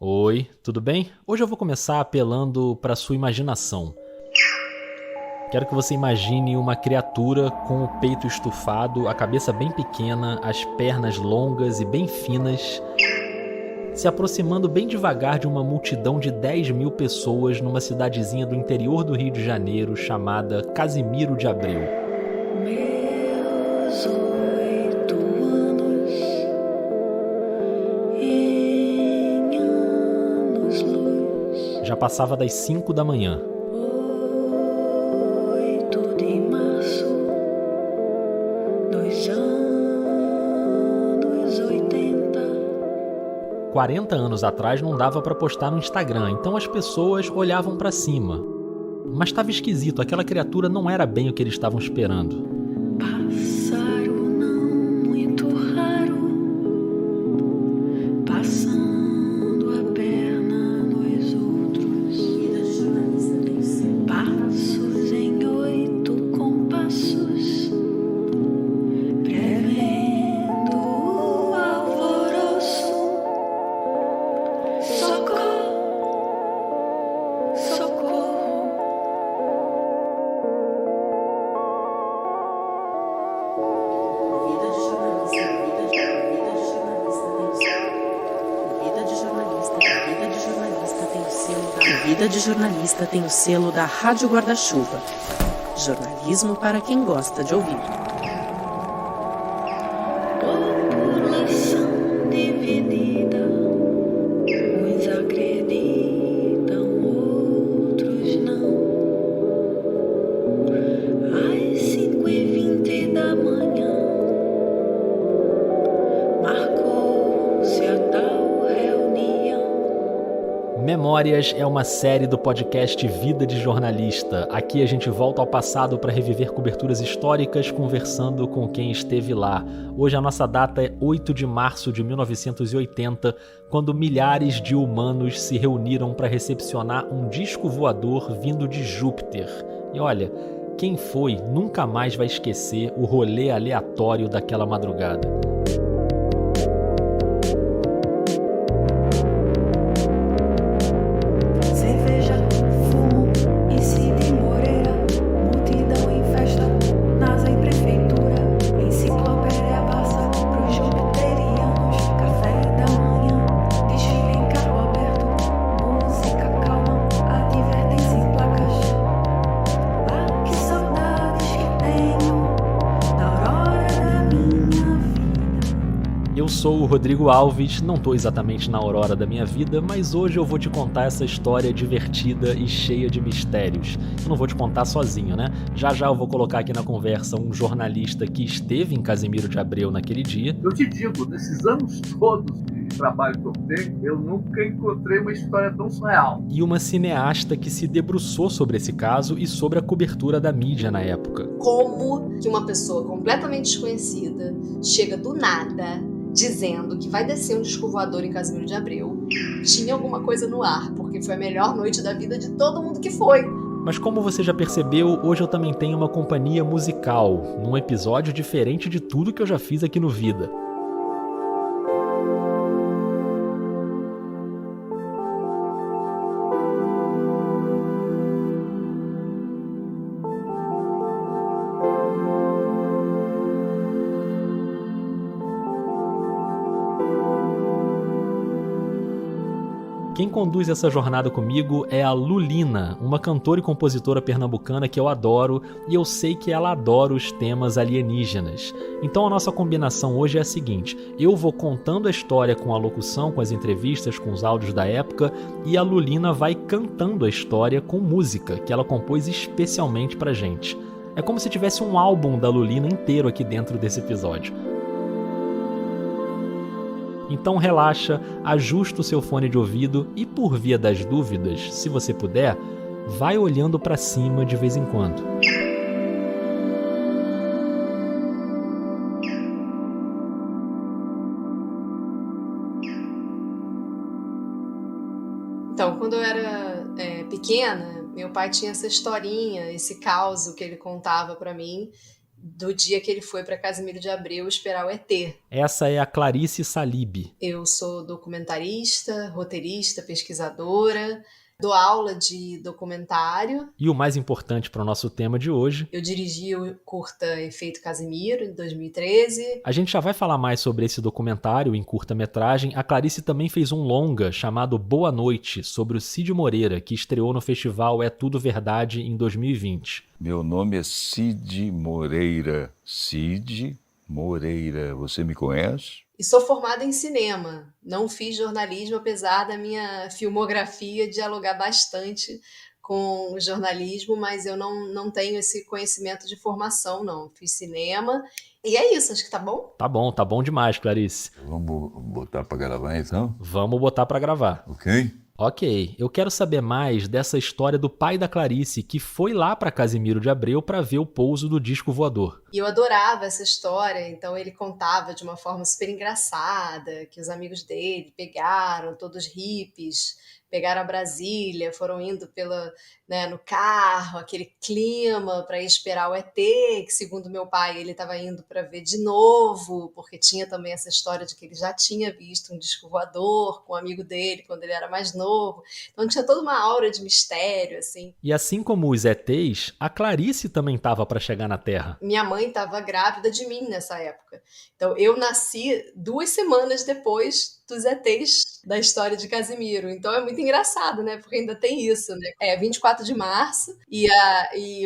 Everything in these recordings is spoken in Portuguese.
Oi, tudo bem? Hoje eu vou começar apelando para sua imaginação. Quero que você imagine uma criatura com o peito estufado, a cabeça bem pequena, as pernas longas e bem finas, se aproximando bem devagar de uma multidão de 10.000 pessoas numa cidadezinha do interior do Rio de Janeiro chamada Casimiro de Abreu. Meus 8 anos em anos-luz. Já passava das 5 da manhã. 8 de março, 2 anos 80. 40 anos atrás não dava para postar no Instagram, então as pessoas olhavam para cima. Mas estava esquisito, aquela criatura não era bem o que eles estavam esperando. Pássaro não muito raro, passando a perna nos outros. Passos em 8 compassos, prevendo o alvoroço. Socorro, socorro. Vida de jornalista tem o selo da Rádio Guarda-Chuva. Jornalismo para quem gosta de ouvir. População dividida, uns acreditam, outros não. Às 5h20 da manhã, marcou-se a tal reunião. Memórias é uma série do podcast Vida de Jornalista. Aqui a gente volta ao passado para reviver coberturas históricas conversando com quem esteve lá. Hoje a nossa data é 8 de março de 1980, quando milhares de humanos se reuniram para recepcionar um disco voador vindo de Júpiter. E olha, quem foi nunca mais vai esquecer o rolê aleatório daquela madrugada. Cerveja, fumo e Cid Moreira, multidão em festa, NASA e prefeitura, enciclopédia passa pros jupiterianos, café da manhã, desfile em carro aberto, música calma, advertência em placas. Ah, que saudades que tenho da aurora da minha vida. Eu sou o Rodrigo Alves, não tô exatamente na aurora da minha vida, mas hoje eu vou te contar essa história divertida e cheia de mistérios. Eu não vou te contar sozinho, né? Já já eu vou colocar aqui na conversa um jornalista que esteve em Casimiro de Abreu naquele dia. Eu te digo, nesses anos todos de trabalho que eu tenho, eu nunca encontrei uma história tão surreal. E uma cineasta que se debruçou sobre esse caso e sobre a cobertura da mídia na época. Como que uma pessoa completamente desconhecida chega do nada dizendo que vai descer um disco voador em Casimiro de Abreu? Tinha alguma coisa no ar, porque foi a melhor noite da vida de todo mundo que foi. Mas como você já percebeu, hoje eu também tenho uma companhia musical, num episódio diferente de tudo que eu já fiz aqui no Vida. Quem conduz essa jornada comigo é a Lulina, uma cantora e compositora pernambucana que eu adoro e eu sei que ela adora os temas alienígenas. Então a nossa combinação hoje é a seguinte: eu vou contando a história com a locução, com as entrevistas, com os áudios da época, e a Lulina vai cantando a história com música que ela compôs especialmente pra gente. É como se tivesse um álbum da Lulina inteiro aqui dentro desse episódio. Então relaxa, ajusta o seu fone de ouvido e, por via das dúvidas, se você puder, vai olhando para cima de vez em quando. Então, quando eu era pequena, meu pai tinha essa historinha, esse caos que ele contava pra mim. do dia que ele foi para Casimiro de Abreu esperar o ET. Essa é a Clarice Salib. Eu sou documentarista, roteirista, pesquisadora, dou aula de documentário. E o mais importante para o nosso tema de hoje... Eu dirigi o curta Efeito Casimiro, em 2013. A gente já vai falar mais sobre esse documentário em curta-metragem. A Clarice também fez um longa chamado Boa Noite, sobre o Cid Moreira, que estreou no festival É Tudo Verdade em 2020. Meu nome é Cid Moreira. Cid Moreira, você me conhece? E sou formada em cinema. Não fiz jornalismo, apesar da minha filmografia dialogar bastante com o jornalismo, mas eu não tenho esse conhecimento de formação, não. Fiz cinema. E é isso, acho que tá bom? Tá bom demais, Clarice. Vamos botar pra gravar então? Vamos botar pra gravar. Ok, eu quero saber mais dessa história do pai da Clarice, que foi lá para Casimiro de Abreu para ver o pouso do disco voador. E eu adorava essa história, então ele contava de uma forma super engraçada, que os amigos dele pegaram, todos hippies, pegaram a Brasília, foram indo no carro, aquele clima para ir esperar o ET, que segundo meu pai ele estava indo para ver de novo, porque tinha também essa história de que ele já tinha visto um disco voador com um amigo dele quando ele era mais novo. Então tinha toda uma aura de mistério, assim. E assim como os ETs, a Clarice também estava para chegar na Terra. Minha mãe estava grávida de mim nessa época. Então eu nasci 2 semanas depois dos ETs da história de Casimiro. Então é muito engraçado, né? Porque ainda tem isso, né? 24 de março e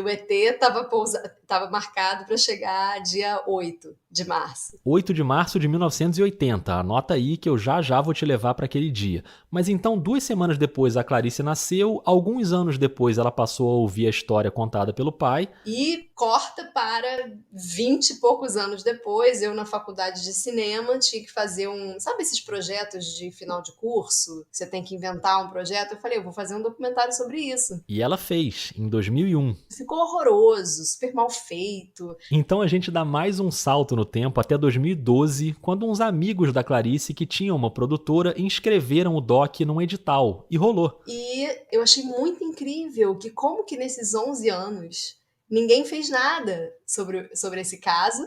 o ET estava marcado para chegar dia 8 de março. 8 de março de 1980. Anota aí que eu já vou te levar para aquele dia. Mas então, 2 semanas depois a Clarice nasceu, alguns anos depois ela passou a ouvir a história contada pelo pai. E corta para 20 e poucos anos depois, eu na faculdade de cinema tinha que fazer sabe esses projetos de final de curso? Você tem que inventar um projeto. Eu falei, eu vou fazer um documentário sobre isso. E ela fez, em 2001. Ficou horroroso, super mal feito. Então a gente dá mais um salto no tempo até 2012, quando uns amigos da Clarice que tinham uma produtora inscreveram o doc num edital, e rolou. E eu achei muito incrível que como que nesses 11 anos ninguém fez nada sobre esse caso.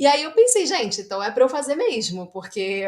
E aí eu pensei, gente, então é pra eu fazer mesmo, porque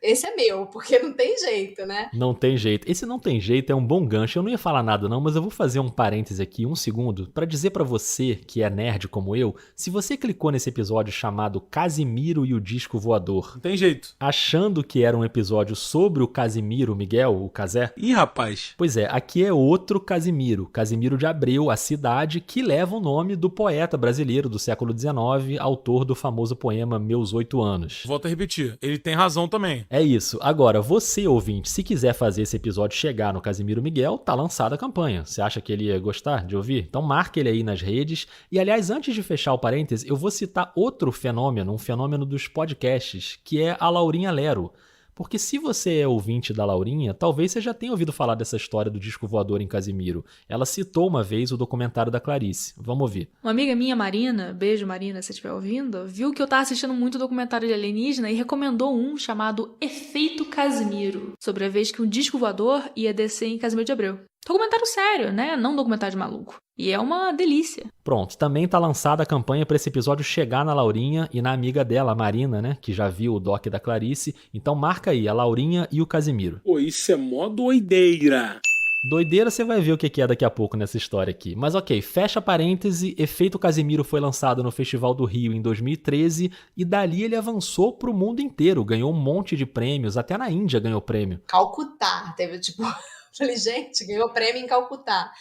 esse é meu, porque não tem jeito, né? Não tem jeito. Esse não tem jeito é um bom gancho. Eu não ia falar nada não, mas eu vou fazer um parêntese aqui, 1 segundo, pra dizer pra você, que é nerd como eu, se você clicou nesse episódio chamado Casimiro e o Disco Voador... Não tem jeito. Achando que era um episódio sobre o Casimiro Miguel, o Casé... Ih, rapaz. Pois é, aqui é outro Casimiro, Casimiro de Abreu, a cidade que leva o nome do poeta brasileiro do século XIX, autor do famoso poema Meus 8 Anos. Volto a repetir, ele tem razão também. É isso. Agora, você, ouvinte, se quiser fazer esse episódio chegar no Casimiro Miguel, tá lançada a campanha. Você acha que ele ia gostar de ouvir? Então marque ele aí nas redes. E, aliás, antes de fechar o parêntese, eu vou citar outro fenômeno, um fenômeno dos podcasts, que é a Laurinha Lero. Porque se você é ouvinte da Laurinha, talvez você já tenha ouvido falar dessa história do disco voador em Casimiro. Ela citou uma vez o documentário da Clarice. Vamos ouvir. Uma amiga minha, Marina, beijo Marina, se você estiver ouvindo, viu que eu tava assistindo muito documentário de alienígena e recomendou um chamado Efeito Casimiro, sobre a vez que um disco voador ia descer em Casimiro de Abreu. Documentário sério, né? Não documentário de maluco. E é uma delícia. Pronto, também tá lançada a campanha para esse episódio chegar na Laurinha e na amiga dela, a Marina, né? Que já viu o doc da Clarice. Então marca aí, a Laurinha e o Casimiro. Pô, isso é mó doideira. Doideira, você vai ver o que é daqui a pouco nessa história aqui. Mas ok, fecha parêntese, Efeito Casimiro foi lançado no Festival do Rio em 2013 e dali ele avançou pro mundo inteiro, ganhou um monte de prêmios, até na Índia ganhou prêmio. Calcutá, teve Falei, gente, ganhou prêmio em Calcutá.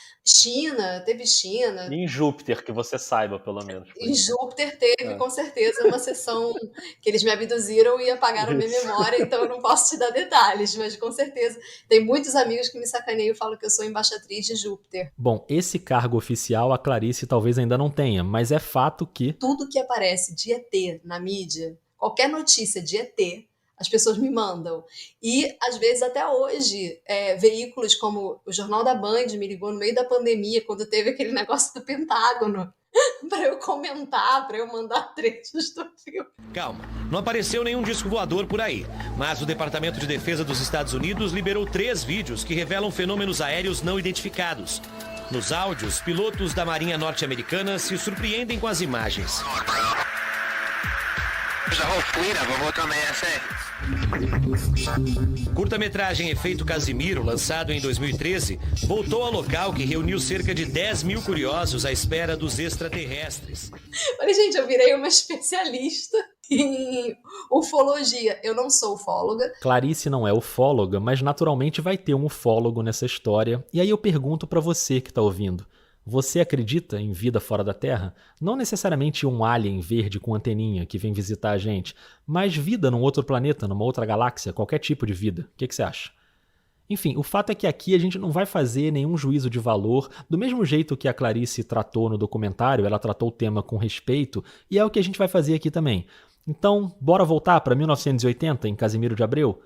Teve China. E em Júpiter, que você saiba, pelo menos. Em Júpiter teve, com certeza, uma sessão que eles me abduziram e apagaram minha memória, então eu não posso te dar detalhes, mas com certeza. Tem muitos amigos que me sacaneiam e falam que eu sou embaixatriz de Júpiter. Bom, esse cargo oficial a Clarice talvez ainda não tenha, mas é fato que... Tudo que aparece de ET na mídia, qualquer notícia de ET, as pessoas me mandam. E, às vezes, até hoje, veículos como o Jornal da Band me ligou no meio da pandemia, quando teve aquele negócio do Pentágono, para eu comentar, para eu mandar trechos do filme. Calma, não apareceu nenhum disco voador por aí, mas o Departamento de Defesa dos Estados Unidos liberou 3 vídeos que revelam fenômenos aéreos não identificados. Nos áudios, pilotos da Marinha Norte-Americana se surpreendem com as imagens. Curta-metragem Efeito Casimiro, lançado em 2013, voltou ao local que reuniu cerca de 10 mil curiosos à espera dos extraterrestres. Olha, gente, eu virei uma especialista em ufologia. Eu não sou ufóloga. Clarice não é ufóloga, mas naturalmente vai ter um ufólogo nessa história. E aí eu pergunto pra você que tá ouvindo. Você acredita em vida fora da Terra? Não necessariamente um alien verde com anteninha que vem visitar a gente, mas vida num outro planeta, numa outra galáxia, qualquer tipo de vida. O que você acha? Enfim, o fato é que aqui a gente não vai fazer nenhum juízo de valor, do mesmo jeito que a Clarice tratou no documentário, ela tratou o tema com respeito, e é o que a gente vai fazer aqui também. Então, bora voltar para 1980, em Casimiro de Abreu?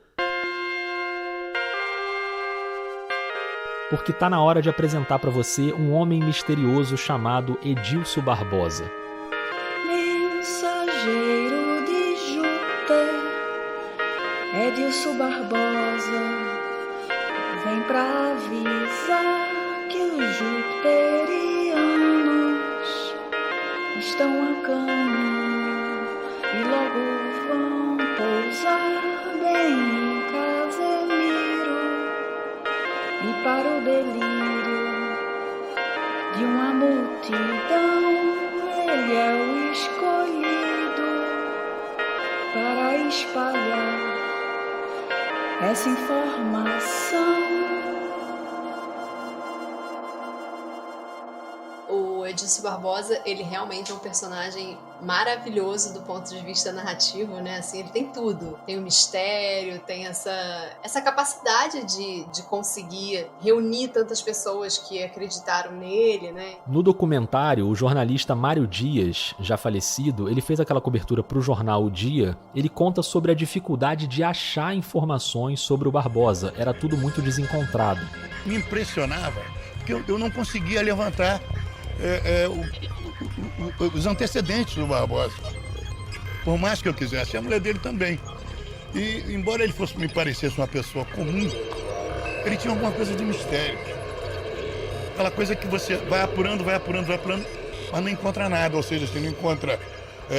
Porque tá na hora de apresentar para você um homem misterioso chamado Edilson Barbosa. Mensageiro de Júpiter, Edilson Barbosa, vem pra avisar que os jupiterianos estão a caminho e logo vão pousar bem em Casimiro. E para o delírio de uma multidão, ele é o escolhido para espalhar essa informação. O Edilson Barbosa, ele realmente é um personagem maravilhoso do ponto de vista narrativo, né? Assim, ele tem tudo. Tem o mistério, tem essa capacidade de conseguir reunir tantas pessoas que acreditaram nele, né? No documentário, o jornalista Mário Dias, já falecido, ele fez aquela cobertura para o jornal O Dia. Ele conta sobre a dificuldade de achar informações sobre o Barbosa. Era tudo muito desencontrado. Me impressionava que eu não conseguia levantar os antecedentes do Barbosa. Por mais que eu quisesse, a mulher dele também. E embora ele me parecesse uma pessoa comum, ele tinha alguma coisa de mistério. Aquela coisa que você vai apurando, mas não encontra nada. Ou seja, você não encontra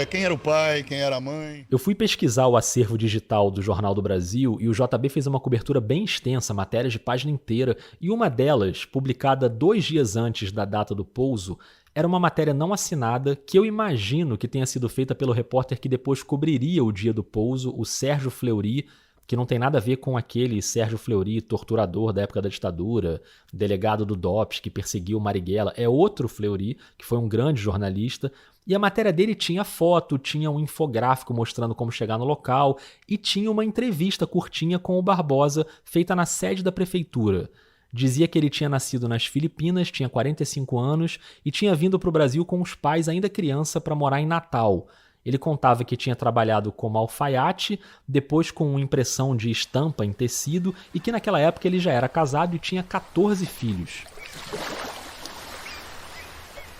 quem era o pai, quem era a mãe. Eu fui pesquisar o acervo digital do Jornal do Brasil e o JB fez uma cobertura bem extensa, matérias de página inteira, e uma delas, publicada 2 dias antes da data do pouso, era uma matéria não assinada que eu imagino que tenha sido feita pelo repórter que depois cobriria o dia do pouso, o Sérgio Fleury, que não tem nada a ver com aquele Sérgio Fleury, torturador da época da ditadura, delegado do DOPS que perseguiu Marighella. É outro Fleury, que foi um grande jornalista, e a matéria dele tinha foto, tinha um infográfico mostrando como chegar no local e tinha uma entrevista curtinha com o Barbosa feita na sede da prefeitura. Dizia que ele tinha nascido nas Filipinas, tinha 45 anos e tinha vindo para o Brasil com os pais ainda criança para morar em Natal. Ele contava que tinha trabalhado como alfaiate, depois com impressão de estampa em tecido e que naquela época ele já era casado e tinha 14 filhos.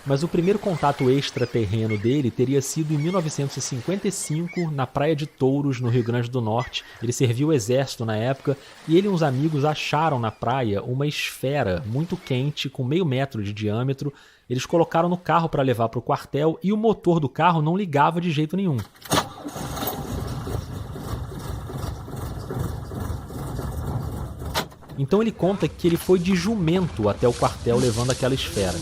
Mas o primeiro contato extraterreno dele teria sido em 1955, na Praia de Touros, no Rio Grande do Norte. Ele serviu o exército na época e ele e uns amigos acharam na praia uma esfera muito quente, com meio metro de diâmetro. Eles colocaram no carro para levar para o quartel e o motor do carro não ligava de jeito nenhum. Então ele conta que ele foi de jumento até o quartel levando aquela esfera.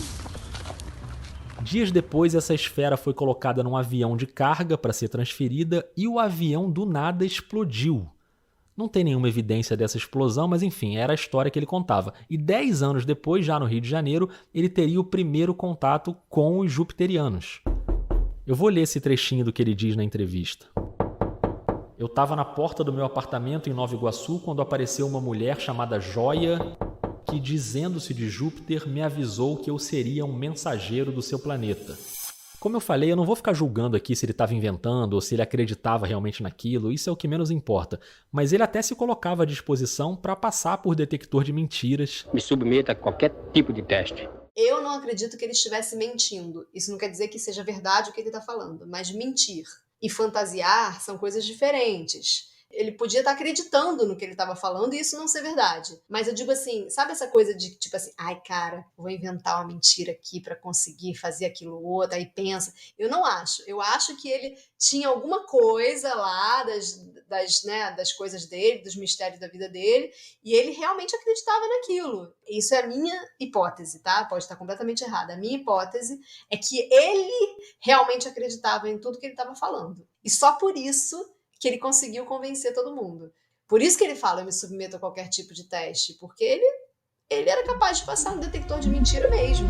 Dias depois, essa esfera foi colocada num avião de carga para ser transferida e o avião do nada explodiu. Não tem nenhuma evidência dessa explosão, mas enfim, era a história que ele contava. E 10 anos depois, já no Rio de Janeiro, ele teria o primeiro contato com os jupiterianos. Eu vou ler esse trechinho do que ele diz na entrevista. Eu estava na porta do meu apartamento em Nova Iguaçu quando apareceu uma mulher chamada Joia que, dizendo-se de Júpiter, me avisou que eu seria um mensageiro do seu planeta. Como eu falei, eu não vou ficar julgando aqui se ele estava inventando ou se ele acreditava realmente naquilo, isso é o que menos importa. Mas ele até se colocava à disposição para passar por detector de mentiras. Me submeta a qualquer tipo de teste. Eu não acredito que ele estivesse mentindo. Isso não quer dizer que seja verdade o que ele está falando, mas mentir e fantasiar são coisas diferentes. Ele podia estar acreditando no que ele estava falando e isso não ser verdade. Mas eu digo assim, sabe essa coisa de tipo assim, ai cara, vou inventar uma mentira aqui para conseguir fazer aquilo outro, aí pensa. Eu não acho. Eu acho que ele tinha alguma coisa lá das coisas dele, dos mistérios da vida dele, e ele realmente acreditava naquilo. Isso é a minha hipótese, tá? Pode estar completamente errada. A minha hipótese é que ele realmente acreditava em tudo que ele estava falando. E só por isso que ele conseguiu convencer todo mundo. Por isso que ele fala, eu me submeto a qualquer tipo de teste, porque ele era capaz de passar um detector de mentira mesmo.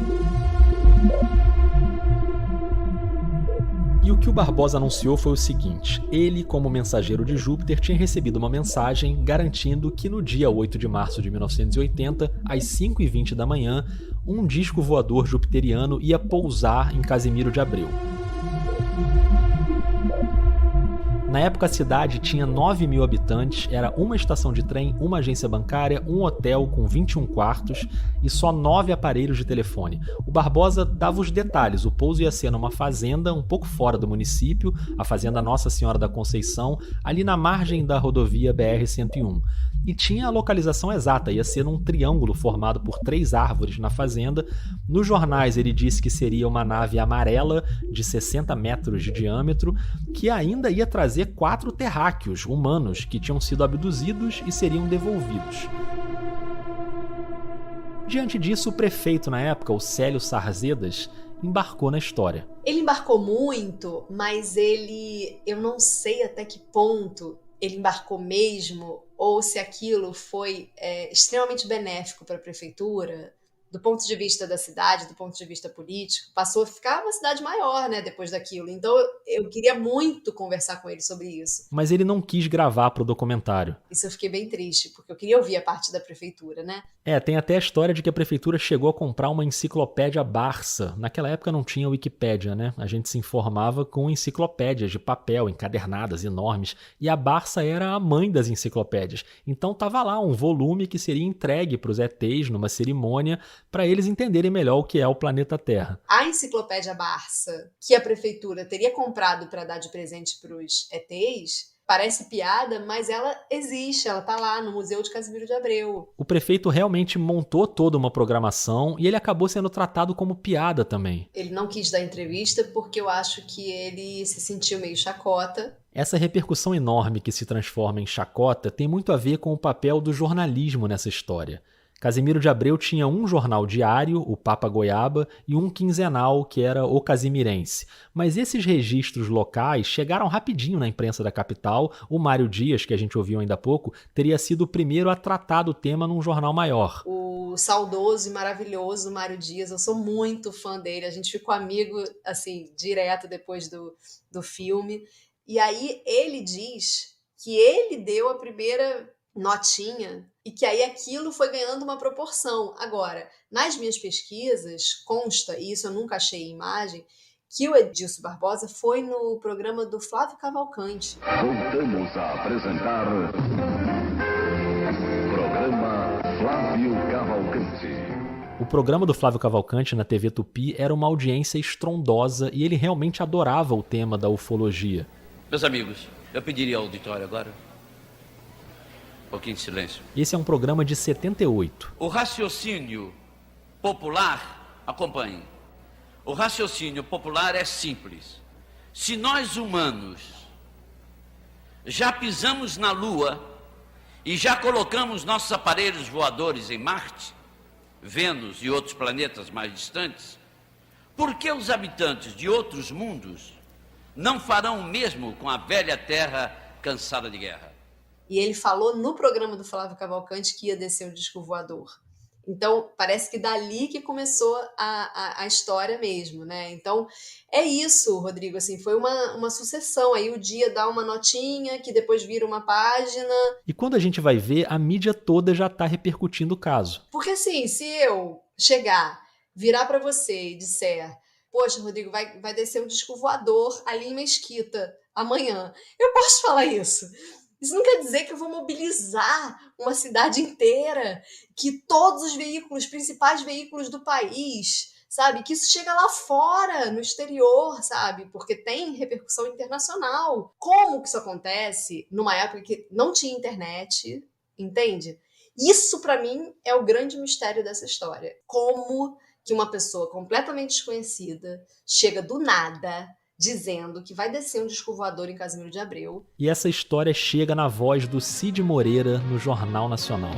E o que o Barbosa anunciou foi o seguinte: ele, como mensageiro de Júpiter, tinha recebido uma mensagem garantindo que no dia 8 de março de 1980, às 5h20 da manhã, um disco voador jupiteriano ia pousar em Casimiro de Abreu. Na época, a cidade tinha 9.000 habitantes, era uma estação de trem, uma agência bancária, um hotel com 21 quartos e só 9 aparelhos de telefone. O Barbosa dava os detalhes, o pouso ia ser numa fazenda um pouco fora do município, a Fazenda Nossa Senhora da Conceição, ali na margem da rodovia BR-101. E tinha a localização exata, ia ser num triângulo formado por 3 árvores na fazenda. Nos jornais ele disse que seria uma nave amarela de 60 metros de diâmetro, que ainda ia trazer 4 terráqueos humanos que tinham sido abduzidos e seriam devolvidos. Diante disso, o prefeito na época, o Célio Sarzedas, embarcou na história. Ele embarcou muito, mas eu não sei até que ponto ele embarcou mesmo, ou se aquilo foi extremamente benéfico para a prefeitura, do ponto de vista da cidade, do ponto de vista político, passou a ficar uma cidade maior, né, depois daquilo. Então eu queria muito conversar com ele sobre isso. Mas ele não quis gravar para o documentário. Isso eu fiquei bem triste, porque eu queria ouvir a parte da prefeitura, né? Tem até a história de que a prefeitura chegou a comprar uma enciclopédia Barça. Naquela época não tinha Wikipédia, né? A gente se informava com enciclopédias de papel, encadernadas, enormes. E a Barça era a mãe das enciclopédias. Então tava lá um volume que seria entregue para os ETs numa cerimônia para eles entenderem melhor o que é o planeta Terra. A enciclopédia Barça, que a prefeitura teria comprado para dar de presente para os ETs, parece piada, mas ela existe, ela tá lá no Museu de Casimiro de Abreu. O prefeito realmente montou toda uma programação e ele acabou sendo tratado como piada também. Ele não quis dar entrevista porque eu acho que ele se sentiu meio chacota. Essa repercussão enorme que se transforma em chacota tem muito a ver com o papel do jornalismo nessa história. Casimiro de Abreu tinha um jornal diário, o Papa Goiaba, e um quinzenal, que era o Casimirense. Mas esses registros locais chegaram rapidinho na imprensa da capital. O Mário Dias, que a gente ouviu ainda há pouco, teria sido o primeiro a tratar do tema num jornal maior. O saudoso e maravilhoso Mário Dias, eu sou muito fã dele, a gente ficou amigo, assim, direto depois do filme. E aí ele diz que ele deu a primeira notinha e que aí aquilo foi ganhando uma proporção. Agora, nas minhas pesquisas, consta, e isso eu nunca achei em imagem, que o Edilson Barbosa foi no programa do Flávio Cavalcante. Voltamos a apresentar Programa Flávio Cavalcante. O programa do Flávio Cavalcante na TV Tupi era uma audiência estrondosa e ele realmente adorava o tema da ufologia. Meus amigos, eu pediria ao auditório agora um pouquinho de silêncio. Esse é um programa de 78. O raciocínio popular, acompanhe. O raciocínio popular é simples. Se nós humanos já pisamos na Lua e já colocamos nossos aparelhos voadores em Marte, Vênus e outros planetas mais distantes, por que os habitantes de outros mundos não farão o mesmo com a velha Terra cansada de guerra? E ele falou no programa do Flávio Cavalcante que ia descer o disco voador. Então, parece que dali que começou a história mesmo, né? Então, é isso, Rodrigo, assim, foi uma sucessão. Aí o Dia dá uma notinha, que depois vira uma página. E quando a gente vai ver, a mídia toda já está repercutindo o caso. Porque assim, se eu chegar, virar para você e disser, poxa, Rodrigo, vai descer um disco voador ali em Mesquita amanhã, eu posso falar isso. Isso não quer dizer que eu vou mobilizar uma cidade inteira, que todos os veículos, principais veículos do país, sabe? Que isso chega lá fora, no exterior, sabe? Porque tem repercussão internacional. Como que isso acontece numa época que não tinha internet, entende? Isso, pra mim, é o grande mistério dessa história. Como que uma pessoa completamente desconhecida chega do nada dizendo que vai descer um disco voador em Casimiro de Abreu. E essa história chega na voz do Cid Moreira no Jornal Nacional.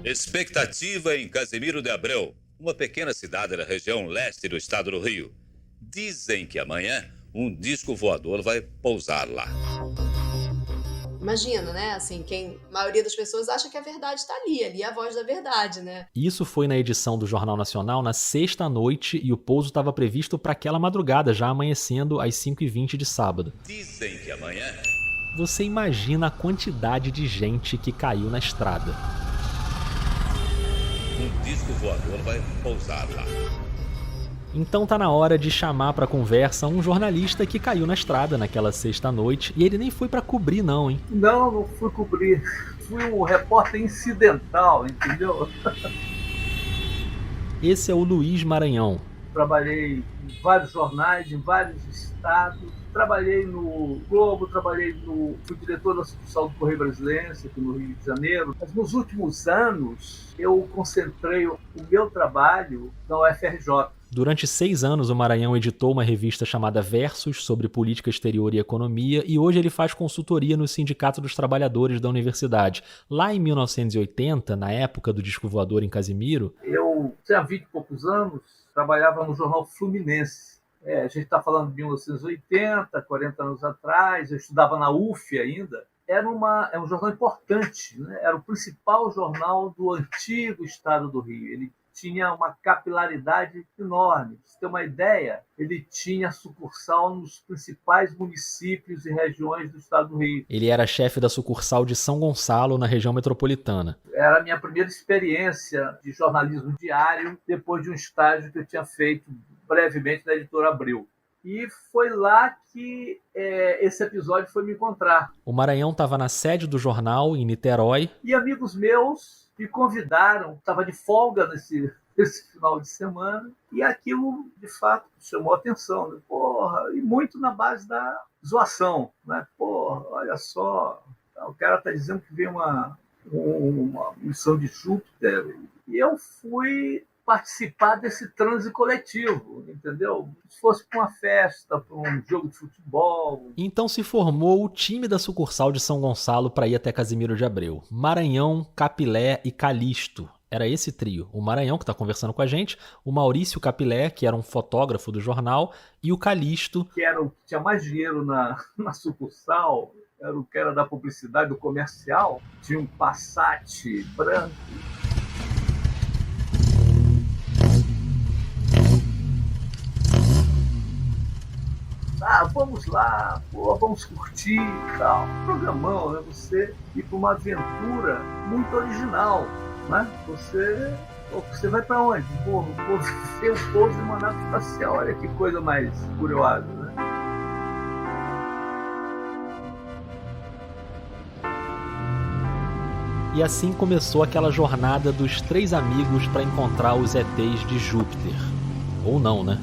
Expectativa em Casimiro de Abreu, uma pequena cidade da região leste do estado do Rio. Dizem que amanhã um disco voador vai pousar lá. Imagina, né? Assim, a maioria das pessoas acha que a verdade está ali é a voz da verdade, né? Isso foi na edição do Jornal Nacional na sexta noite e o pouso estava previsto para aquela madrugada, já amanhecendo às 5h20 de sábado. Dizem que amanhã... Você imagina a quantidade de gente que caiu na estrada. Um disco voador vai pousar lá. Então tá na hora de chamar pra conversa um jornalista que caiu na estrada naquela sexta-noite. E ele nem foi pra cobrir não, hein? Não fui cobrir. Fui um repórter incidental, entendeu? Esse é o Luiz Maranhão. Trabalhei em vários jornais, em vários estados. Trabalhei no Globo, fui diretor da sucursal do Correio Brasiliense, aqui no Rio de Janeiro. Mas nos últimos anos, eu concentrei o meu trabalho na UFRJ. Durante 6 anos, o Maranhão editou uma revista chamada Versus, sobre política exterior e economia, e hoje ele faz consultoria no Sindicato dos Trabalhadores da Universidade. Lá em 1980, na época do disco voador em Casimiro... Eu tinha 20 e poucos anos, trabalhava no jornal Fluminense. A gente está falando de 1980, 40 anos atrás, eu estudava na UF ainda. Era um jornal importante, né? Era o principal jornal do antigo estado do Rio. Ele tinha uma capilaridade enorme. Pra você ter uma ideia, ele tinha sucursal nos principais municípios e regiões do estado do Rio. Ele era chefe da sucursal de São Gonçalo, na região metropolitana. Era a minha primeira experiência de jornalismo diário, depois de um estágio que eu tinha feito brevemente na editora Abril. E foi lá que esse episódio foi me encontrar. O Maranhão estava na sede do jornal, em Niterói. E amigos meus me convidaram, estava de folga nesse final de semana, e aquilo, de fato, chamou a atenção. Né? Porra, e muito na base da zoação. Né? Porra, olha só, o cara está dizendo que veio uma missão de Júpiter, e eu fui participar desse transe coletivo, entendeu? Se fosse para uma festa, para um jogo de futebol. Então se formou o time da sucursal de São Gonçalo para ir até Casimiro de Abreu. Maranhão, Capilé e Calixto. Era esse trio. O Maranhão, que está conversando com a gente, o Maurício Capilé, que era um fotógrafo do jornal, e o Calixto, que era o que tinha mais dinheiro na sucursal, era o que era da publicidade, do comercial, tinha um Passat branco. Vamos lá, vamos curtir e tal. Programão, né? Você ir para uma aventura muito original, né? Você vai para onde? Vou ver o pouso de uma nave espacial. Olha que coisa mais curiosa, né? E assim começou aquela jornada dos 3 amigos para encontrar os ETs de Júpiter. Ou não, né?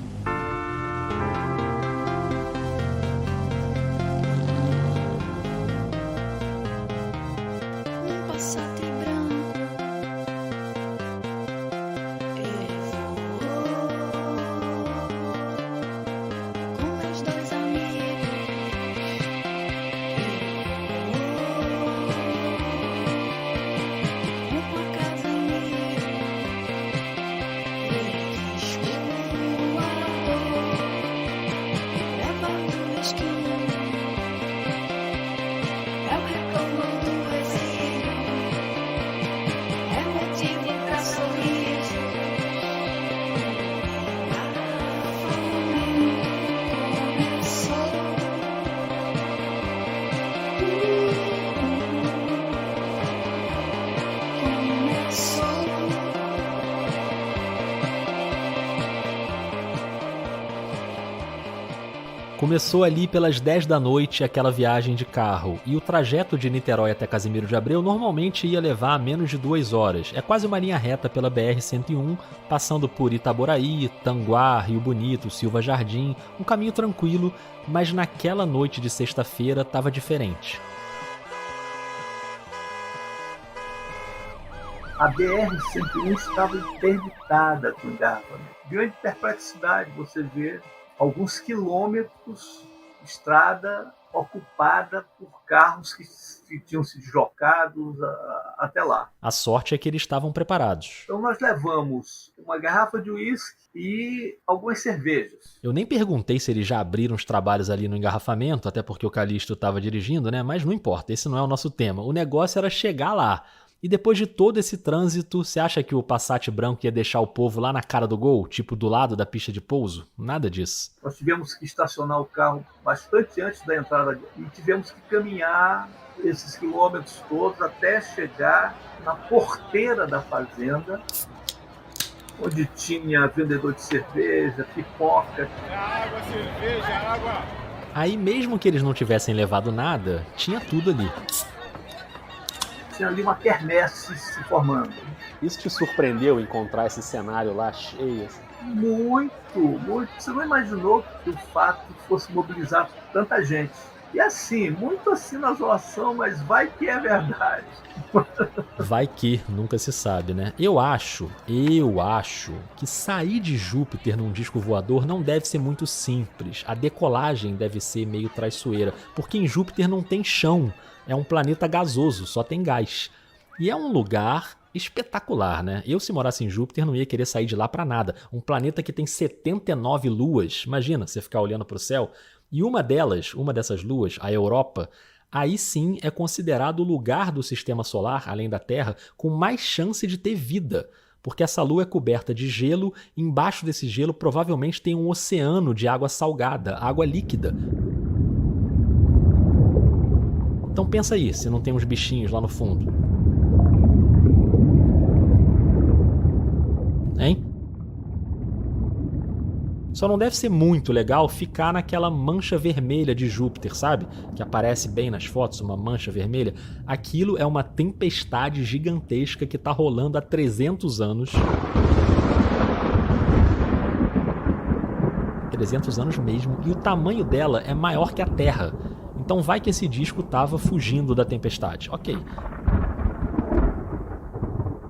Começou ali pelas 10 da noite aquela viagem de carro, e o trajeto de Niterói até Casimiro de Abreu normalmente ia levar menos de 2 horas. É quase uma linha reta pela BR-101, passando por Itaboraí, Tanguá, Rio Bonito, Silva Jardim, um caminho tranquilo, mas naquela noite de sexta-feira estava diferente. A BR-101 estava interditada com engarrafamento. Grande perplexidade você vê alguns quilômetros de estrada ocupada por carros que tinham se deslocado até lá. A sorte é que eles estavam preparados. Então nós levamos uma garrafa de uísque e algumas cervejas. Eu nem perguntei se eles já abriram os trabalhos ali no engarrafamento, até porque o Calixto estava dirigindo, né? Mas não importa, esse não é o nosso tema. O negócio era chegar lá. E depois de todo esse trânsito, você acha que o Passat branco ia deixar o povo lá na cara do gol, tipo do lado da pista de pouso? Nada disso. Nós tivemos que estacionar o carro bastante antes da entrada e tivemos que caminhar esses quilômetros todos até chegar na porteira da fazenda, onde tinha vendedor de cerveja, pipoca. Água, cerveja, água. Aí mesmo que eles não tivessem levado nada, tinha tudo ali. Tinha ali uma quermesse se formando. Isso te surpreendeu encontrar esse cenário lá cheio? Assim? Muito, muito. Você não imaginou que o fato fosse mobilizar tanta gente. E assim, muito assim na zoação, mas vai que é verdade. Vai que, nunca se sabe, né? Eu acho que sair de Júpiter num disco voador não deve ser muito simples. A decolagem deve ser meio traiçoeira, porque em Júpiter não tem chão. É um planeta gasoso, só tem gás. E é um lugar espetacular, né? Eu, se morasse em Júpiter, não ia querer sair de lá pra nada. Um planeta que tem 79 luas. Imagina você ficar olhando pro céu. E uma dessas luas, a Europa, aí sim é considerado o lugar do sistema solar, além da Terra, com mais chance de ter vida. Porque essa lua é coberta de gelo, e embaixo desse gelo provavelmente tem um oceano de água salgada, água líquida. Então pensa aí, se não tem uns bichinhos lá no fundo. Hein? Só não deve ser muito legal ficar naquela mancha vermelha de Júpiter, sabe? Que aparece bem nas fotos, uma mancha vermelha. Aquilo é uma tempestade gigantesca que tá rolando há 300 anos. 300 anos mesmo. E o tamanho dela é maior que a Terra. Então vai que esse disco estava fugindo da tempestade. Ok.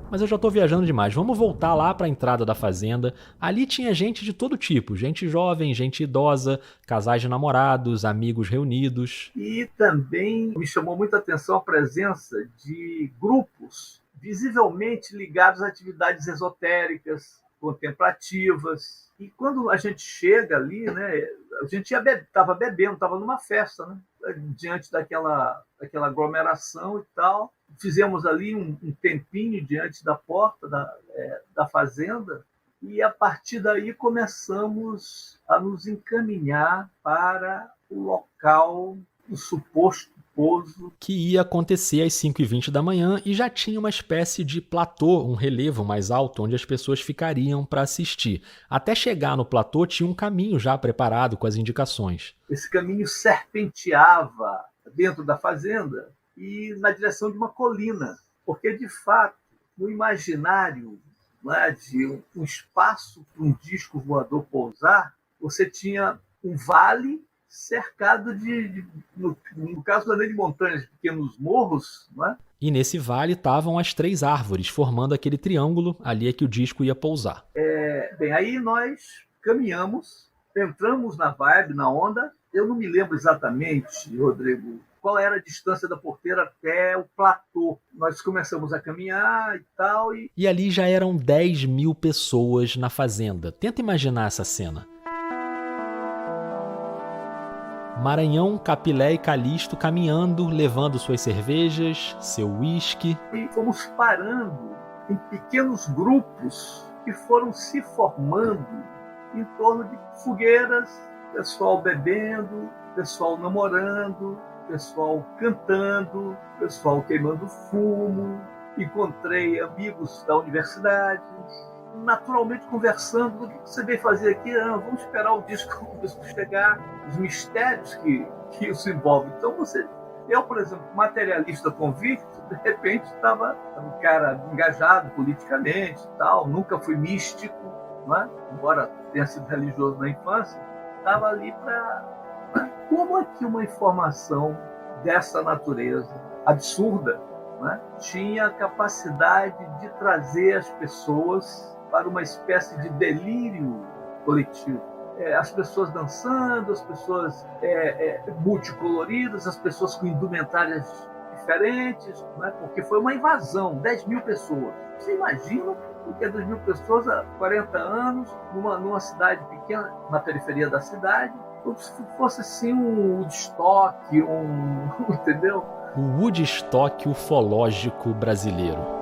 Mas eu já estou viajando demais. Vamos voltar lá para a entrada da fazenda. Ali tinha gente de todo tipo. Gente jovem, gente idosa, casais de namorados, amigos reunidos. E também me chamou muita atenção a presença de grupos visivelmente ligados a atividades esotéricas, contemplativas. E quando a gente chega ali, né, a gente estava bebendo, estava numa festa, né, diante daquela aglomeração e tal. Fizemos ali um tempinho diante da porta da fazenda e, a partir daí, começamos a nos encaminhar para o local do suposto pouso. Que ia acontecer às 5h20 da manhã e já tinha uma espécie de platô, um relevo mais alto, onde as pessoas ficariam para assistir. Até chegar no platô tinha um caminho já preparado com as indicações. Esse caminho serpenteava dentro da fazenda e na direção de uma colina, porque, de fato, no imaginário, né, de um espaço para um disco voador pousar, você tinha um vale cercado no caso da lei de montanhas, de pequenos morros, né? E nesse vale estavam as 3 árvores, formando aquele triângulo, ali é que o disco ia pousar. Bem, aí nós caminhamos, entramos na vibe, na onda. Eu não me lembro exatamente, Rodrigo, qual era a distância da porteira até o platô. Nós começamos a caminhar e tal. E ali já eram 10 mil pessoas na fazenda. Tenta imaginar essa cena. Maranhão, Capilé e Calixto caminhando, levando suas cervejas, seu uísque. E fomos parando em pequenos grupos que foram se formando em torno de fogueiras, pessoal bebendo, pessoal namorando, pessoal cantando, pessoal queimando fumo. Encontrei amigos da universidade, naturalmente conversando. O que você veio fazer aqui? Vamos esperar o disco chegar, os mistérios que isso envolve. Então eu, por exemplo, materialista convicto, de repente estava um cara engajado politicamente e tal, nunca fui místico, não é? Embora tenha sido religioso na infância, estava ali para... Como é que uma informação dessa natureza absurda, não é? Tinha a capacidade de trazer as pessoas para uma espécie de delírio coletivo? As pessoas dançando, as pessoas multicoloridas, as pessoas com indumentárias diferentes, né? Porque foi uma invasão, 10 mil pessoas. Você imagina o que é 10 mil pessoas há 40 anos, numa cidade pequena, na periferia da cidade, como se fosse assim um Woodstock, entendeu? O Woodstock ufológico brasileiro.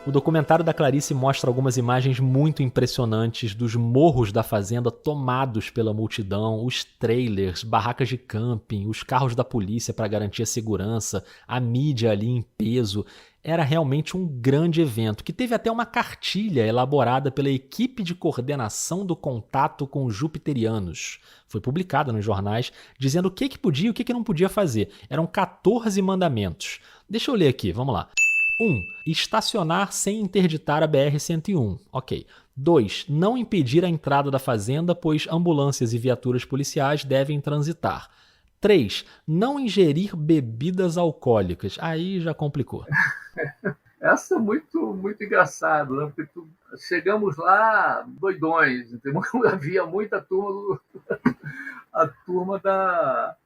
O documentário da Clarice mostra algumas imagens muito impressionantes dos morros da fazenda tomados pela multidão, os trailers, barracas de camping, os carros da polícia para garantir a segurança, a mídia ali em peso. Era realmente um grande evento, que teve até uma cartilha elaborada pela equipe de coordenação do contato com os jupiterianos. Foi publicada nos jornais, dizendo o que podia e o que não podia fazer. Eram 14 mandamentos. Deixa eu ler aqui, vamos lá. 1. Estacionar sem interditar a BR-101. Ok. 2. Não impedir a entrada da fazenda, pois ambulâncias e viaturas policiais devem transitar. 3. Não ingerir bebidas alcoólicas. Aí já complicou. Essa é muito engraçado, né? Porque chegamos lá doidões, entendeu? Havia muita turma, a turma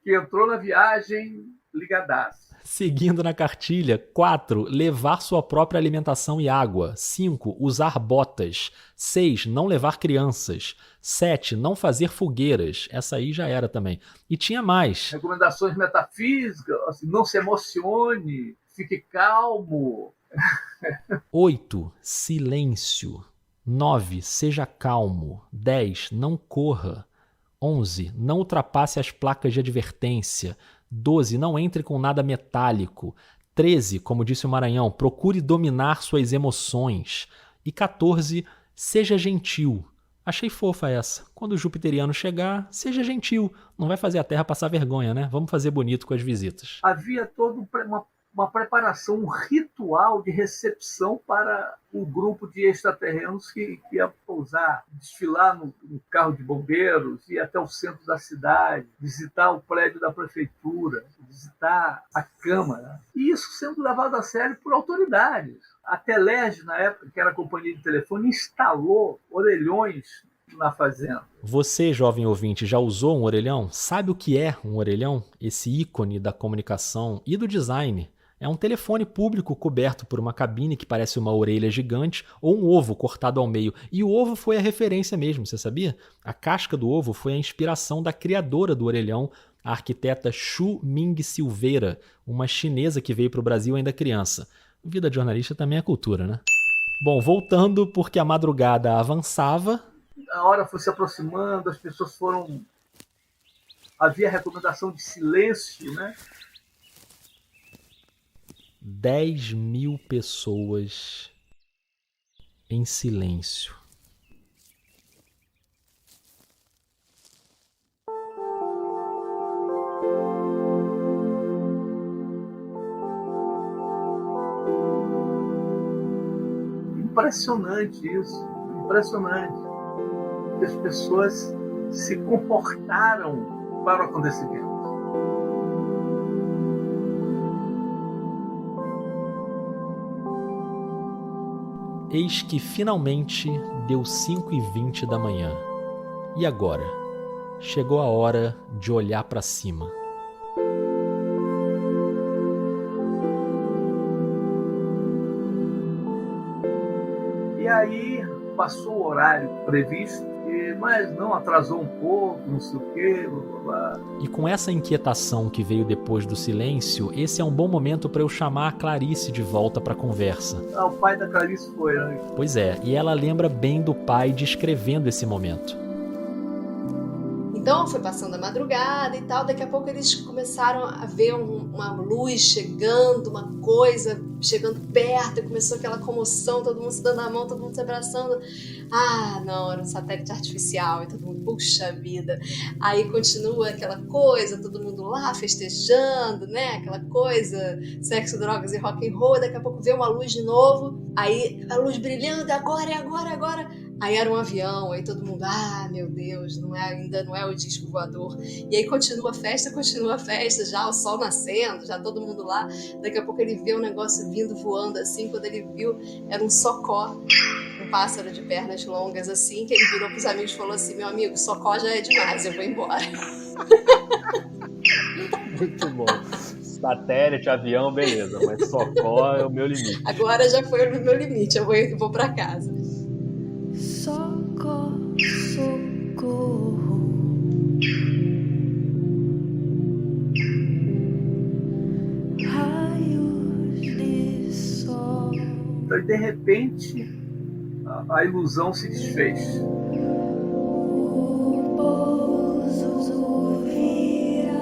que entrou na viagem ligadaça. Seguindo na cartilha, 4. Levar sua própria alimentação e água. 5. Usar botas. 6. Não levar crianças. 7. Não fazer fogueiras. Essa aí já era também. E tinha mais. Recomendações metafísicas, assim, não se emocione, fique calmo. 8. Silêncio. 9. Seja calmo. 10. Não corra. 11. Não ultrapasse as placas de advertência. 12. Não entre com nada metálico. 13. Como disse o Maranhão, procure dominar suas emoções. E 14. Seja gentil. Achei fofa essa. Quando o jupiteriano chegar, seja gentil. Não vai fazer a Terra passar vergonha, né? Vamos fazer bonito com as visitas. Havia toda uma preparação, um ritual de recepção para o grupo de extraterrenos que ia pousar, desfilar no carro de bombeiros, ir até o centro da cidade, visitar o prédio da prefeitura, visitar a Câmara. E isso sendo levado a sério por autoridades. A Telerge, na época, que era a companhia de telefone, instalou orelhões na fazenda. Você, jovem ouvinte, já usou um orelhão? Sabe o que é um orelhão? Esse ícone da comunicação e do design. É um telefone público coberto por uma cabine que parece uma orelha gigante ou um ovo cortado ao meio. E o ovo foi a referência mesmo, você sabia? A casca do ovo foi a inspiração da criadora do orelhão, a arquiteta Xu Ming Silveira, uma chinesa que veio para o Brasil ainda criança. Vida de jornalista também é cultura, né? Bom, voltando, porque a madrugada avançava. A hora foi se aproximando, as pessoas foram... Havia recomendação de silêncio, né? 10.000 pessoas em silêncio. Impressionante isso, impressionante. As pessoas se comportaram para o acontecimento. Eis que finalmente deu 5h20 da manhã. E agora? Chegou a hora de olhar para cima. E aí passou o horário previsto, mas não, atrasou um pouco, não sei o quê, blá, blá, blá. E com essa inquietação que veio depois do silêncio, esse é um bom momento para eu chamar a Clarice de volta para a conversa. O pai da Clarice foi antes. Pois é, e ela lembra bem do pai descrevendo esse momento. Então foi passando a madrugada e tal, daqui a pouco eles começaram a ver uma luz chegando, uma coisa chegando perto, e começou aquela comoção, todo mundo se dando a mão, todo mundo se abraçando. Ah, não, era um satélite artificial, e todo mundo, puxa vida. Aí continua aquela coisa, todo mundo lá festejando, né, aquela coisa, sexo, drogas e rock and roll, daqui a pouco vê uma luz de novo, aí a luz brilhando, agora, agora. Aí era um avião, aí todo mundo, meu Deus, ainda não é o disco voador. E aí continua a festa, já o sol nascendo, já todo mundo lá. Daqui a pouco ele vê um negócio vindo voando assim, quando ele viu, era um socó, um pássaro de pernas longas assim, que ele virou pros amigos e falou assim, meu amigo, socó já é demais, eu vou embora. Muito bom. Satélite, avião, beleza, mas socó é o meu limite. Agora já foi o meu limite, eu vou pra casa. Socorro, socorro. Raios de sol. Então, de repente, a ilusão se desfez. O pouso vira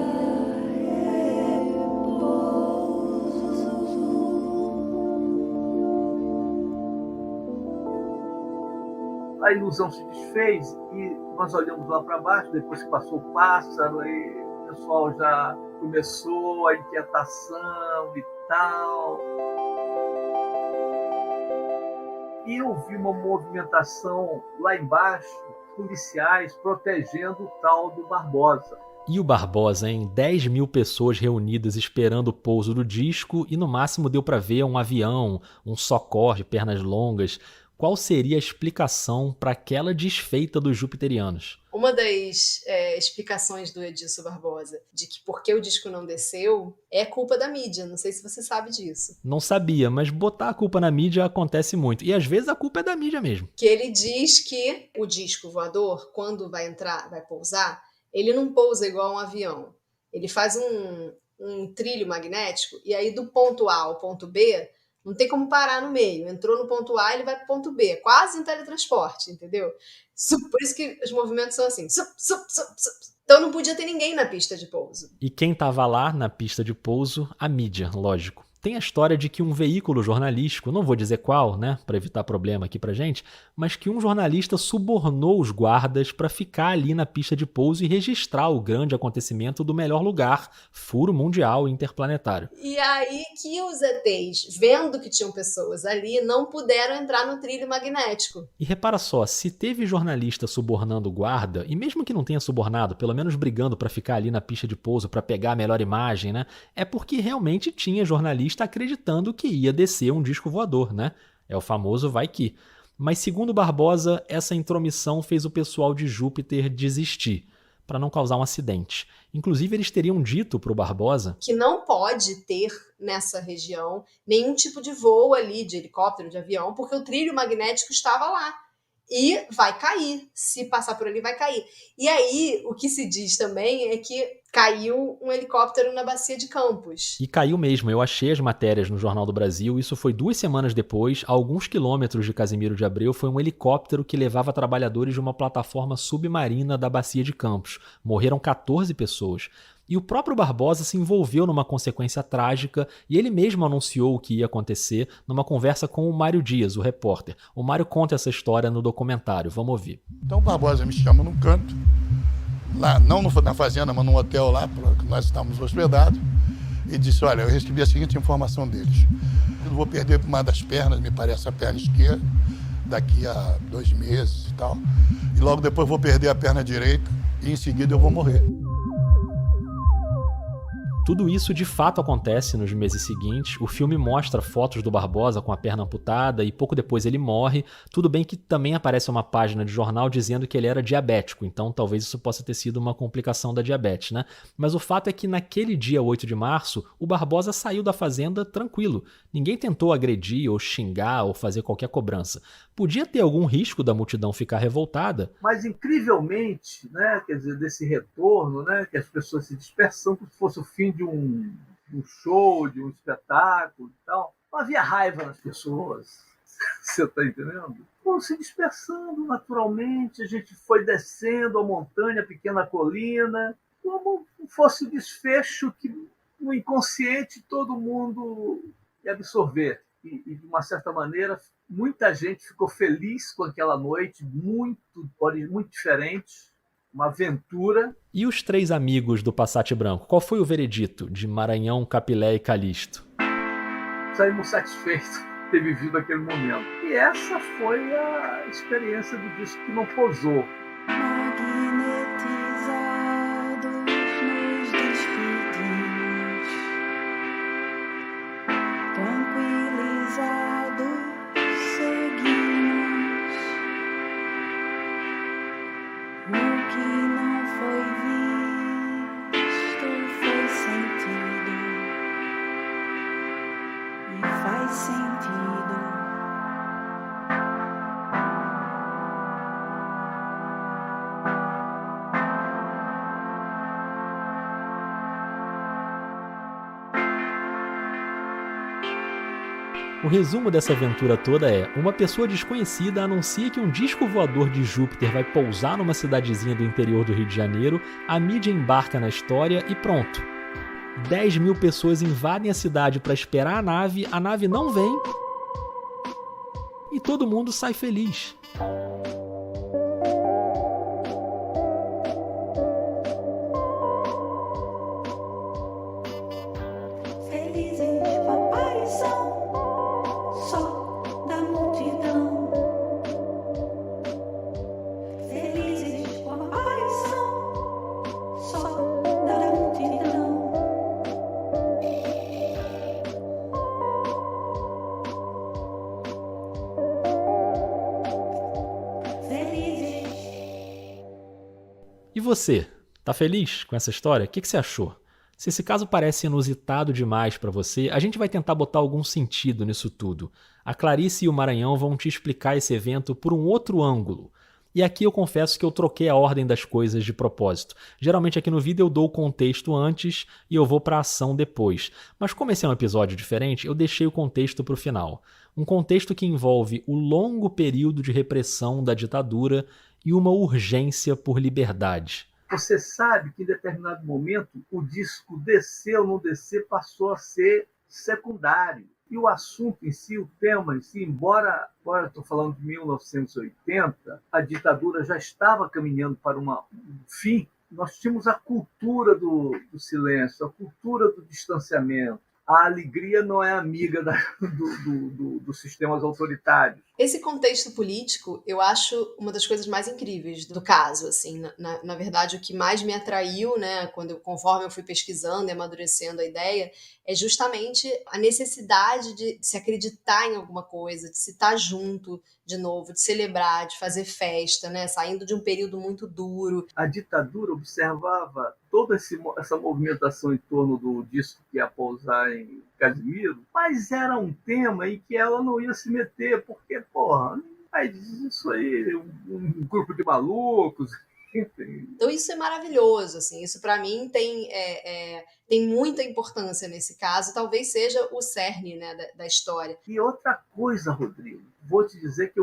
A ilusão se desfez e nós olhamos lá para baixo, depois que passou o pássaro, aí o pessoal já começou a inquietação e tal. E eu vi uma movimentação lá embaixo, policiais protegendo o tal do Barbosa. E o Barbosa, hein? 10.000 pessoas reunidas esperando o pouso do disco e no máximo deu para ver um avião, um socó de pernas longas. Qual seria a explicação para aquela desfeita dos jupiterianos? Uma das explicações do Edilson Barbosa de que porque o disco não desceu é culpa da mídia. Não sei se você sabe disso. Não sabia, mas botar a culpa na mídia acontece muito. E às vezes a culpa é da mídia mesmo. Que ele diz que o disco voador, quando vai pousar, ele não pousa igual um avião. Ele faz um trilho magnético e aí do ponto A ao ponto B não tem como parar no meio. Entrou no ponto A, ele vai para o ponto B. Quase em teletransporte, entendeu? Por isso que os movimentos são assim. Então não podia ter ninguém na pista de pouso. E quem estava lá na pista de pouso? A mídia, lógico. Tem a história de que um veículo jornalístico, não vou dizer qual, né, para evitar problema aqui pra gente, mas que um jornalista subornou os guardas para ficar ali na pista de pouso e registrar o grande acontecimento do melhor lugar, furo mundial interplanetário. E aí que os ETs, vendo que tinham pessoas ali, não puderam entrar no trilho magnético. E repara só, se teve jornalista subornando o guarda, e mesmo que não tenha subornado, pelo menos brigando para ficar ali na pista de pouso para pegar a melhor imagem, né, é porque realmente tinha jornalista acreditando que ia descer um disco voador, né? É o famoso vai que. Mas segundo Barbosa, essa intromissão fez o pessoal de Júpiter desistir. para não causar um acidente. Inclusive, eles teriam dito para o Barbosa que não pode ter nessa região nenhum tipo de voo ali, de helicóptero, de avião, porque o trilho magnético estava lá. E vai cair. Se passar por ali, vai cair. E aí, o que se diz também é que caiu um helicóptero na Bacia de Campos. E caiu mesmo. Eu achei as matérias no Jornal do Brasil. Isso foi 2 semanas depois. A alguns quilômetros de Casimiro de Abreu, foi um helicóptero que levava trabalhadores de uma plataforma submarina da Bacia de Campos. Morreram 14 pessoas. E o próprio Barbosa se envolveu numa consequência trágica e ele mesmo anunciou o que ia acontecer numa conversa com o Mário Dias, o repórter. O Mário conta essa história no documentário. Vamos ouvir. Então o Barbosa me chama num canto, lá, não na fazenda, mas num hotel lá, que nós estávamos hospedados, e disse, olha, eu recebi a seguinte informação deles. Eu vou perder uma das pernas, me parece a perna esquerda, daqui a 2 meses e tal. E logo depois vou perder a perna direita e em seguida eu vou morrer. Tudo isso de fato acontece nos meses seguintes. O filme mostra fotos do Barbosa com a perna amputada e pouco depois ele morre. Tudo bem que também aparece uma página de jornal dizendo que ele era diabético, então talvez isso possa ter sido uma complicação da diabetes, né? Mas o fato é que naquele dia 8 de março, o Barbosa saiu da fazenda tranquilo. Ninguém tentou agredir ou xingar ou fazer qualquer cobrança. Podia ter algum risco da multidão ficar revoltada. Mas, incrivelmente, né, quer dizer, desse retorno, né, que as pessoas se dispersam como se fosse o fim de um show, de um espetáculo e tal. Não havia raiva nas pessoas, você está entendendo? Foram se dispersando naturalmente, a gente foi descendo a montanha, a pequena colina, como fosse o desfecho que no inconsciente todo mundo ia absorver. E de uma certa maneira, muita gente ficou feliz com aquela noite, muito diferente, uma aventura. E os 3 amigos do Passat Branco? Qual foi o veredito de Maranhão, Capilé e Calixto? Saímos satisfeitos de ter vivido aquele momento. E essa foi a experiência do disco que não pousou. O resumo dessa aventura toda é: uma pessoa desconhecida anuncia que um disco voador de Júpiter vai pousar numa cidadezinha do interior do Rio de Janeiro, a mídia embarca na história e pronto. 10 mil pessoas invadem a cidade para esperar a nave não vem e todo mundo sai feliz. E você, tá feliz com essa história? O que você achou? Se esse caso parece inusitado demais para você, a gente vai tentar botar algum sentido nisso tudo. A Clarice e o Maranhão vão te explicar esse evento por um outro ângulo. E aqui eu confesso que eu troquei a ordem das coisas de propósito. Geralmente aqui no vídeo eu dou o contexto antes e eu vou para a ação depois. Mas como esse é um episódio diferente, eu deixei o contexto para o final. Um contexto que envolve o longo período de repressão da ditadura e uma urgência por liberdade. Você sabe que em determinado momento o disco descer ou não descer passou a ser secundário. E o assunto em si, o tema em si, embora agora eu estou falando de 1980, a ditadura já estava caminhando para um fim, nós tínhamos a cultura do silêncio, a cultura do distanciamento, a alegria não é amiga dos sistemas autoritários. Esse contexto político, eu acho uma das coisas mais incríveis do caso. Assim, na verdade, o que mais me atraiu, né, conforme eu fui pesquisando e amadurecendo a ideia, é justamente a necessidade de se acreditar em alguma coisa, de se estar junto de novo, de celebrar, de fazer festa, né, saindo de um período muito duro. A ditadura observava toda essa movimentação em torno do disco que ia pousar em Casimiro, mas era um tema em que ela não ia se meter, porque, porra, isso aí, um grupo de malucos. Então isso é maravilhoso, assim, isso para mim tem muita importância nesse caso, talvez seja o cerne, né, da história. E outra coisa, Rodrigo, vou te dizer que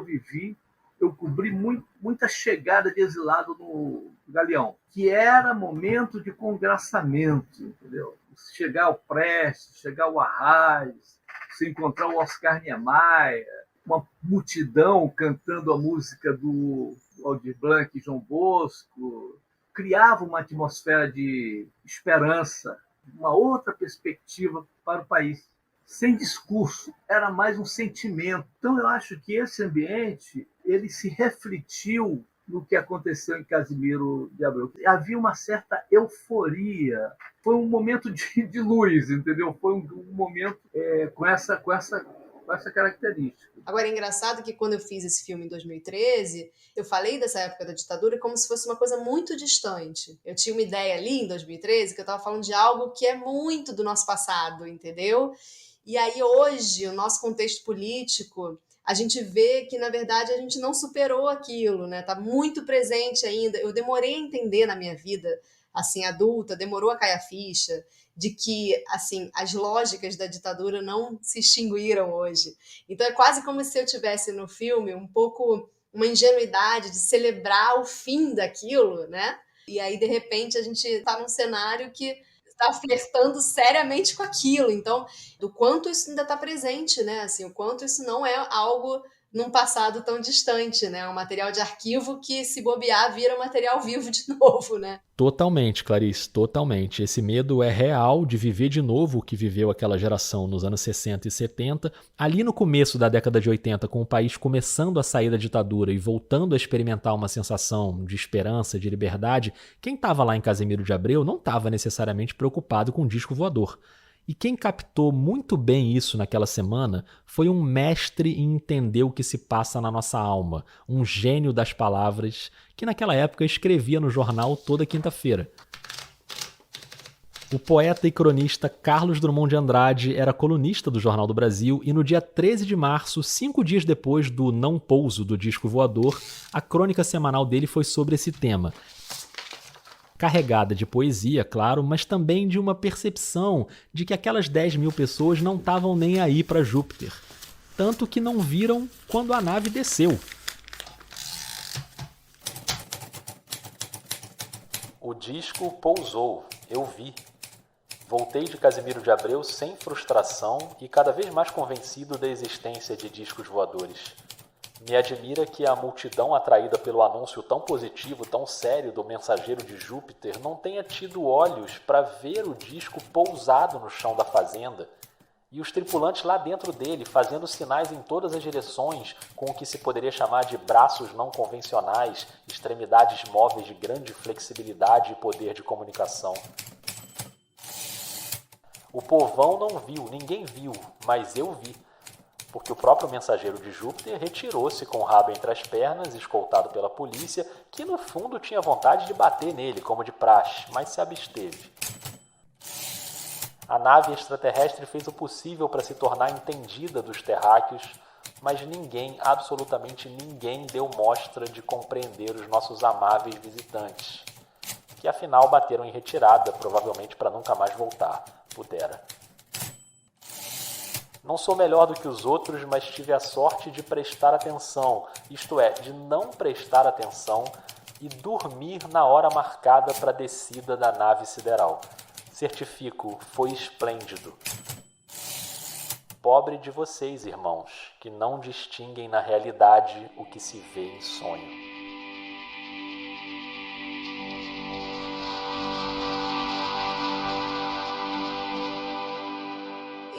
eu cobri muita chegada de exilado no Galeão, que era momento de congraçamento, entendeu? Chegar ao Prestes, chegar ao Arraiz, se encontrar o Oscar Niemeyer, uma multidão cantando a música do Aldir Blanc e João Bosco, criava uma atmosfera de esperança, uma outra perspectiva para o país. Sem discurso, era mais um sentimento. Então eu acho que esse ambiente ele se refletiu no que aconteceu em Casimiro de Abreu. Havia uma certa euforia. Foi um momento de luz, entendeu? Foi um momento com essa característica. Agora, é engraçado que quando eu fiz esse filme em 2013, eu falei dessa época da ditadura como se fosse uma coisa muito distante. Eu tinha uma ideia ali em 2013 que eu estava falando de algo que é muito do nosso passado, entendeu? E aí hoje, o nosso contexto político, a gente vê que, na verdade, a gente não superou aquilo, né? Tá muito presente ainda. Eu demorei a entender na minha vida, assim, adulta, demorou a cair a ficha de que, assim, as lógicas da ditadura não se extinguiram hoje. Então é quase como se eu tivesse no filme um pouco uma ingenuidade de celebrar o fim daquilo, né? E aí, de repente, a gente está num cenário que está flertando seriamente com aquilo. Então, do quanto isso ainda está presente, né? Assim, o quanto isso não é algo num passado tão distante, né? Um material de arquivo que, se bobear, vira material vivo de novo, né? Totalmente, Clarice, totalmente. Esse medo é real de viver de novo o que viveu aquela geração nos anos 60 e 70. Ali no começo da década de 80, com o país começando a sair da ditadura e voltando a experimentar uma sensação de esperança, de liberdade, quem estava lá em Casimiro de Abreu não estava necessariamente preocupado com o disco voador. E quem captou muito bem isso naquela semana foi um mestre em entender o que se passa na nossa alma, um gênio das palavras, que naquela época escrevia no jornal toda quinta-feira. O poeta e cronista Carlos Drummond de Andrade era colunista do Jornal do Brasil e no dia 13 de março, 5 dias depois do não pouso do disco voador, a crônica semanal dele foi sobre esse tema. Carregada de poesia, claro, mas também de uma percepção de que aquelas 10 mil pessoas não estavam nem aí para Júpiter. Tanto que não viram quando a nave desceu. O disco pousou, eu vi. Voltei de Casimiro de Abreu sem frustração e cada vez mais convencido da existência de discos voadores. Me admira que a multidão atraída pelo anúncio tão positivo, tão sério do mensageiro de Júpiter não tenha tido olhos para ver o disco pousado no chão da fazenda e os tripulantes lá dentro dele fazendo sinais em todas as direções com o que se poderia chamar de braços não convencionais, extremidades móveis de grande flexibilidade e poder de comunicação. O povão não viu, ninguém viu, mas eu vi. Porque o próprio mensageiro de Júpiter retirou-se com o rabo entre as pernas, escoltado pela polícia, que no fundo tinha vontade de bater nele, como de praxe, mas se absteve. A nave extraterrestre fez o possível para se tornar entendida dos terráqueos, mas ninguém, absolutamente ninguém, deu mostra de compreender os nossos amáveis visitantes, que afinal bateram em retirada, provavelmente para nunca mais voltar, pudera. Não sou melhor do que os outros, mas tive a sorte de prestar atenção, isto é, de não prestar atenção e dormir na hora marcada para a descida da nave sideral. Certifico, foi esplêndido. Pobre de vocês, irmãos, que não distinguem na realidade o que se vê em sonho.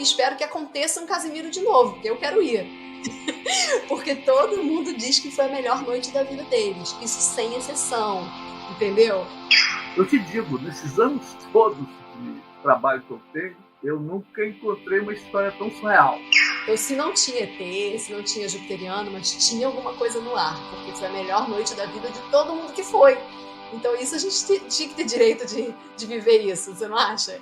espero que aconteça um Casimiro de novo, porque eu quero ir. Porque todo mundo diz que foi a melhor noite da vida deles. Isso sem exceção, entendeu? Eu te digo, nesses anos todos de trabalho que eu tenho, eu nunca encontrei uma história tão surreal. Se não tinha ET, se não tinha jupiteriano, mas tinha alguma coisa no ar, porque foi a melhor noite da vida de todo mundo que foi. Então isso a gente tinha que ter direito de viver isso, você não acha?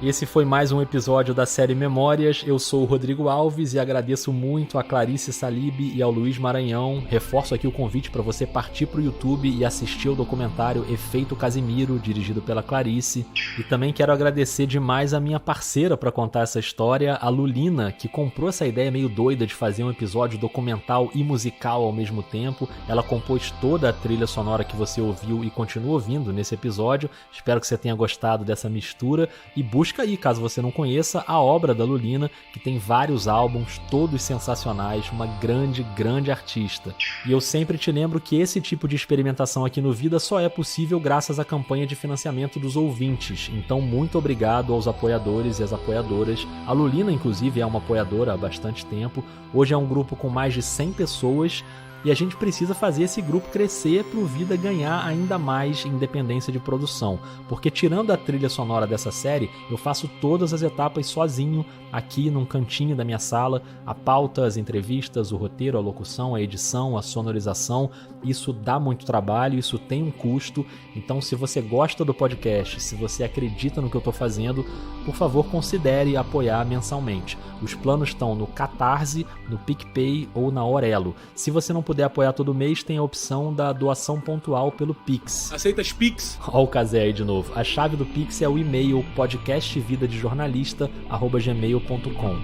Esse foi mais um episódio da série Memórias. Eu sou o Rodrigo Alves e agradeço muito a Clarice Salib e ao Luiz Maranhão. Reforço aqui o convite para você partir para o YouTube e assistir ao documentário Efeito Casimiro, dirigido pela Clarice. E também quero agradecer demais a minha parceira para contar essa história, a Lulina, que comprou essa ideia meio doida de fazer um episódio documental e musical ao mesmo tempo. Ela compôs toda a trilha sonora que você ouviu e continua ouvindo nesse episódio. Espero que você tenha gostado dessa mistura e busca aí, caso você não conheça, a obra da Lulina, que tem vários álbuns, todos sensacionais, uma grande, grande artista. E eu sempre te lembro que esse tipo de experimentação aqui no Vida só é possível graças à campanha de financiamento dos ouvintes. Então, muito obrigado aos apoiadores e às apoiadoras. A Lulina, inclusive, é uma apoiadora há bastante tempo. Hoje é um grupo com mais de 100 pessoas. E a gente precisa fazer esse grupo crescer para o Vida ganhar ainda mais independência de produção. Porque tirando a trilha sonora dessa série, eu faço todas as etapas sozinho, aqui num cantinho da minha sala. A pauta, as entrevistas, o roteiro, a locução, a edição, a sonorização. Isso dá muito trabalho, isso tem um custo. Então, se você gosta do podcast, se você acredita no que eu estou fazendo, por favor, considere apoiar mensalmente. Os planos estão no Catarse, no PicPay ou na Orelo. Se você não puder apoiar todo mês, tem a opção da doação pontual pelo Pix. Aceita as Pix? Ó o Casé aí de novo. A chave do Pix é o e-mail podcastvidadejornalista@gmail.com.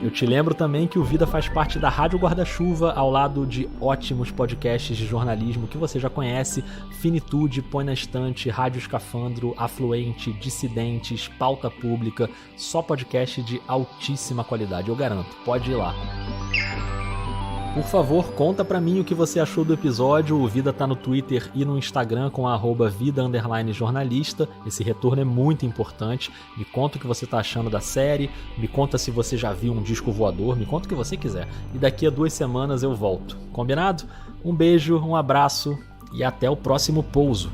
Eu te lembro também que o Vida faz parte da Rádio Guarda-Chuva, ao lado de ótimos podcasts de jornalismo que você já conhece: Finitude, Põe na Estante, Rádio Escafandro, Afluente, Dissidentes, Pauta Pública, só podcast de altíssima qualidade, eu garanto, pode ir lá. Por favor, conta pra mim o que você achou do episódio. O Vida tá no Twitter e no Instagram com @vida_jornalista. Esse retorno é muito importante. Me conta o que você tá achando da série, me conta se você já viu um disco voador, me conta o que você quiser. E daqui a 2 semanas eu volto. Combinado? Um beijo, um abraço e até o próximo pouso.